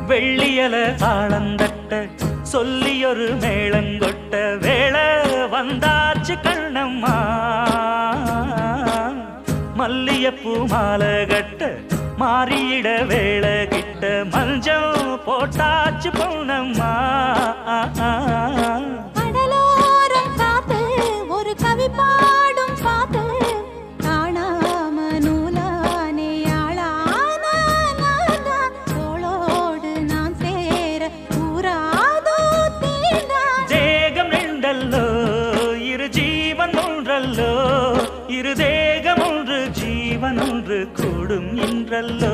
வெள்ளியல தாளந்தட்ட சொல்லியொரு மேளங்கொட்ட வேளை வந்தாச்சு கண்ணம்மா மல்லியப்பூ மாலை கட்ட மாறியிட வேளை கிட்ட மஞ்சள் போட்டாச்சு பொன்னம்மா கடலோரம் காத்து ஒரு கவி பாடும் பாத்து காணாம நூலானே ஆளான தோளோடு நான் சேர கூறாதோ தீண்டா தேகம் ரெண்டல்லோ இரு ஜீவன் ஒன்றல்லோ இரு தேகம் ஒன்று ஜீவன் ஒன்று கூடும் என்றல்லோ